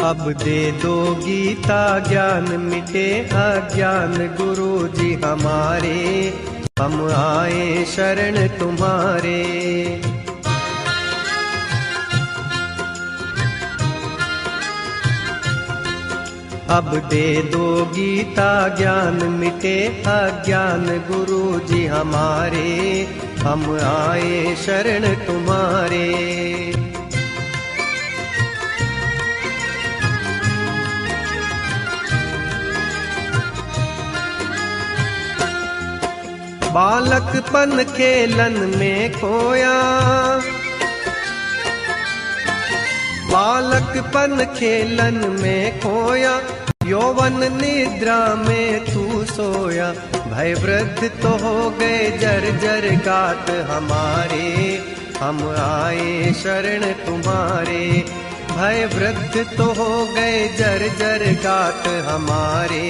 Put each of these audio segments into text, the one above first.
अब दे दो गीता ज्ञान मिटे अज्ञान गुरु जी हमारे, हम आए शरण तुम्हारे। अब दे दो गीता ज्ञान मिटे अज्ञान गुरु जी हमारे, हम आए शरण तुम्हारे। बालकपन खेलन में खोया, बालकपन खेलन में खोया, यौवन निद्रा में तू सोया। भय वृद्ध तो हो गए जर्जर गात हमारे, हम आए शरण तुम्हारे। भय वृद्ध तो हो गए जर्जर गात हमारे,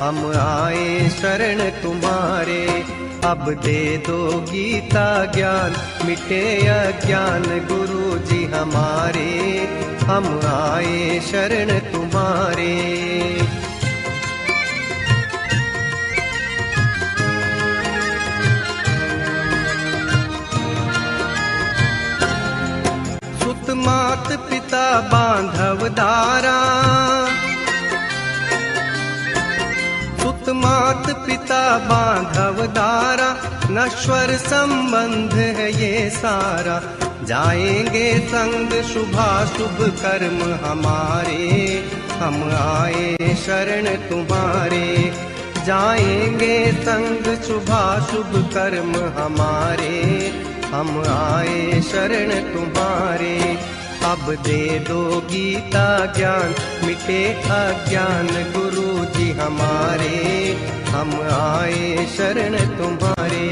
हम आए शरण तुम्हारे। अब दे दो गीता ज्ञान मिटे अज्ञान गुरु जी हमारे, हम आए शरण तुम्हारे। सुत मात पिता बांधव दारा, सुत मात पिता बांधव दारा, नश्वर संबंध है ये सारा। जाएंगे संग शुभाशुभ कर्म हमारे, हम आए शरण तुम्हारे। जाएंगे संग शुभाशुभ कर्म हमारे, हम आए शरण तुम्हारे। अब दे दो गीता ज्ञान मिटे अज्ञान गुरु जी हमारे, हम आए शरण तुम्हारे।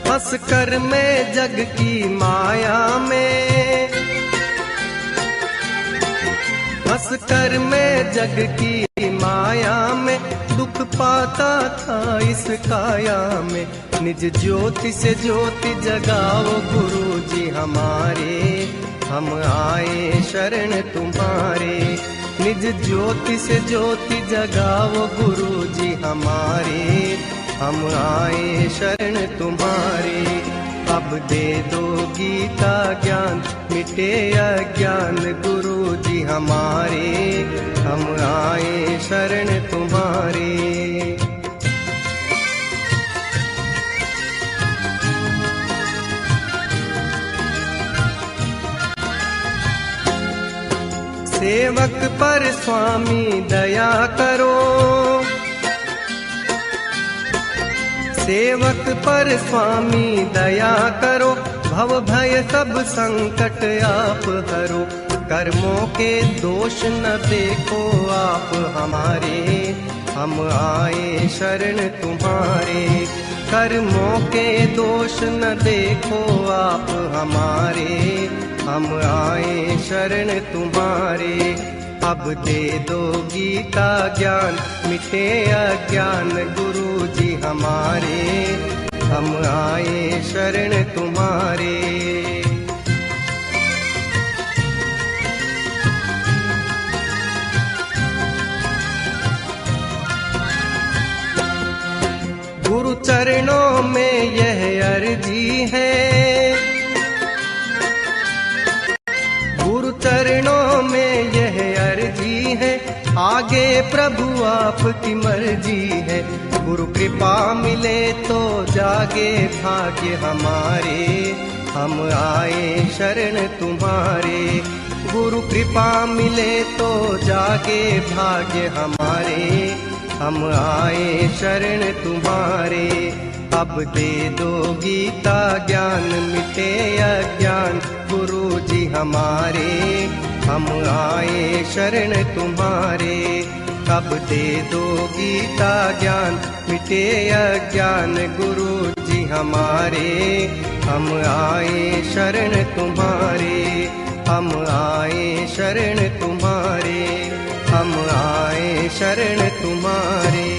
हंस कर मैं जग की माया में, हंस कर मैं जग की माया में, दुख पाता था इस काया में। निज ज्योति से ज्योति जगाओ गुरु जी हमारे, हम आए शरण तुम्हारे। निज ज्योति से ज्योति जगाओ गुरु जी हमारे, हम आए शरण तुम्हारे। अब दे दो गीता ज्ञान मिटे अज्ञान गुरु जी हमारे, हम आए शरण तुम्हारे। सेवक पर स्वामी दया करो, सेवक पर स्वामी दया करो। भव भय सब संकट आप हरो, कर्मों के दोष न देखो आप हमारे, हम आए शरण तुम्हारे। कर्मों के दोष न देखो आप हमारे, हम आए शरण तुम्हारे। अब दे दो गीता ज्ञान मिटे अज्ञान गुरु जी हमारे, हम आए शरण तुम्हारे। गुरु चरणों में यह अर्जी है, गुरु चरणों में यह अर्जी है। आगे प्रभु आपकी मर्जी है, गुरु कृपा मिले तो जागे भाग्य हमारे, हम आए शरण तुम्हारे। गुरु कृपा मिले तो जागे भाग्य हमारे, हम आए शरण तुम्हारे। अब दे दो गीता ज्ञान मिटे अज्ञान गुरु जी हमारे, हम आए शरण तुम्हारे। अब दे दो गीता ज्ञान मिटे अज्ञान गुरु जी हमारे, हम आए शरण तुम्हारे, हम आए शरण तुम्हारे, हम आए शरण तुम्हारे।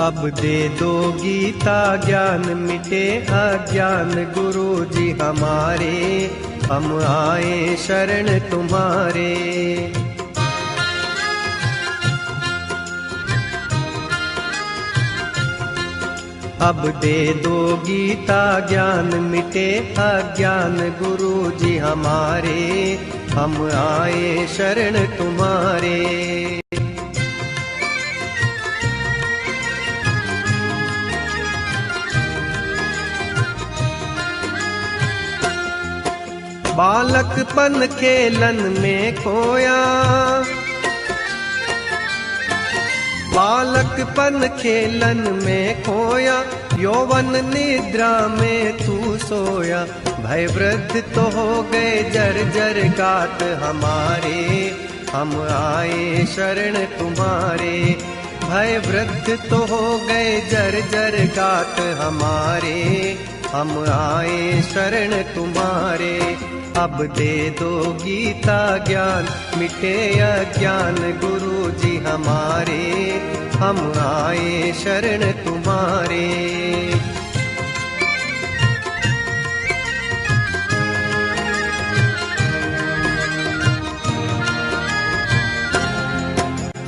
अब दे दो गीता ज्ञान मिटे अज्ञान गुरु जी हमारे, हम आए शरण तुम्हारे। अब दे दो गीता ज्ञान मिटे अज्ञान गुरु जी हमारे, हम आए शरण तुम्हारे। बालकपन खेलन में खोया, बालकपन खेलन में खोया, यौवन निद्रा में तू सोया। भय वृद्ध तो हो गए जर्जर गात हमारे, हम आए शरण तुम्हारे। भय वृद्ध तो हो गए जर्जर गात हमारे, हम आए शरण तुम्हारे। अब दे दो गीता ज्ञान मिटे अज्ञान गुरु जी हमारे, हम आए शरण तुम्हारे।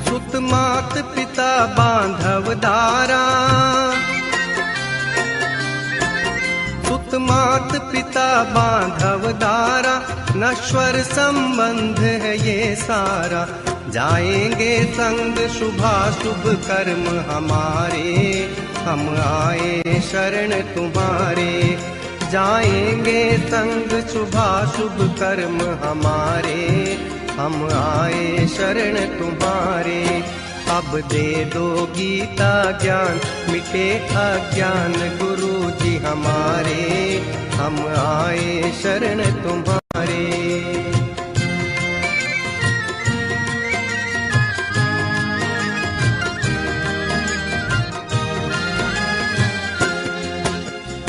सुत मात पिता बांधव दारा, सुत मात पिता बांधव दारा, नश्वर संबंध है ये सारा। जाएंगे संग शुभाशुभ कर्म हमारे, हम आए शरण तुम्हारे। जाएंगे संग शुभाशुभ कर्म हमारे, हम आए शरण तुम्हारे। अब दे दो गीता ज्ञान मिटे अज्ञान गुरु जी हमारे, हम आए शरण तुम्हारे।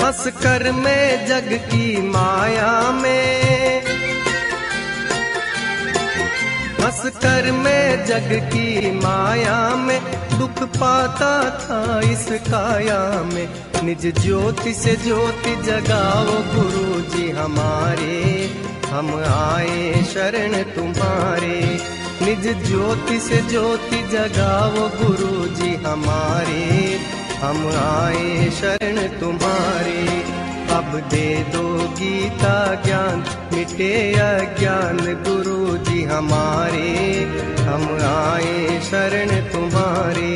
हंस कर मैं जग की माया में, हंस कर मैं जग की माया में, दुख पाता था इस काया में। निज ज्योति से ज्योति जगाओ गुरु जी हमारे, हम आए शरण तुम्हारे। निज ज्योति से ज्योति जगाओ गुरु जी हमारे, हम आए शरण तुम्हारे। अब दे दो गीता ज्ञान मिटे अज्ञान गुरु जी हमारे, हम आए शरण तुम्हारे।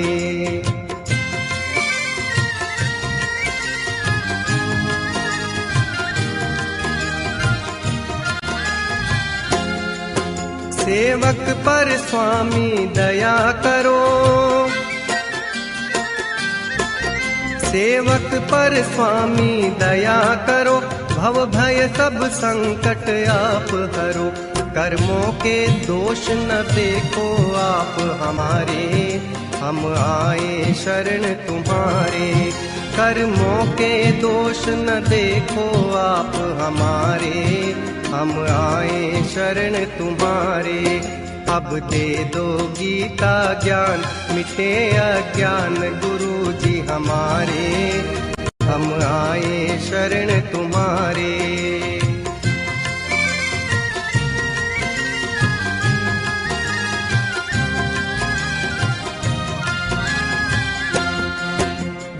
सेवक पर स्वामी दया करो, सेवक पर स्वामी दया करो। भव भय सब संकट आप हरो, कर्मों के दोष न देखो आप हमारे, हम आए शरण तुम्हारे। कर्मों के दोष न देखो आप हमारे, हम आए शरण तुम्हारे। अब दे दो गीता ज्ञान मिटे अज्ञान गुरु जी हमारे, हम आए शरण तुम्हारे।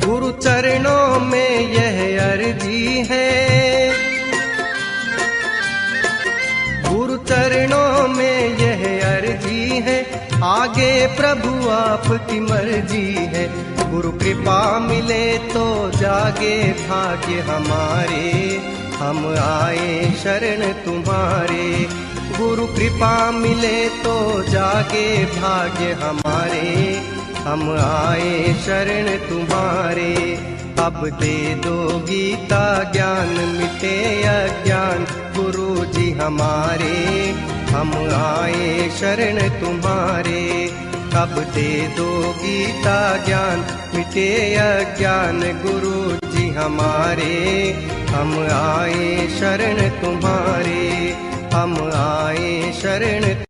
गुरु चरणों में यह अर्जी है, गुरु चरणों में यह अर्जी है। आगे प्रभु आपकी मर्जी है, गुरु कृपा मिले तो जागे भाग्य हमारे, हम आए शरण तुम्हारे। गुरु कृपा मिले तो जागे भाग्य हमारे, हम आए शरण तुम्हारे। अब दे दो गीता ज्ञान मिटे अज्ञान गुरु जी हमारे, हम आए शरण तुम्हारे। अब दे दो गीता ज्ञान मिटे अज्ञान गुरु जी हमारे, हम आए शरण तुम्हारे, हम आए शरण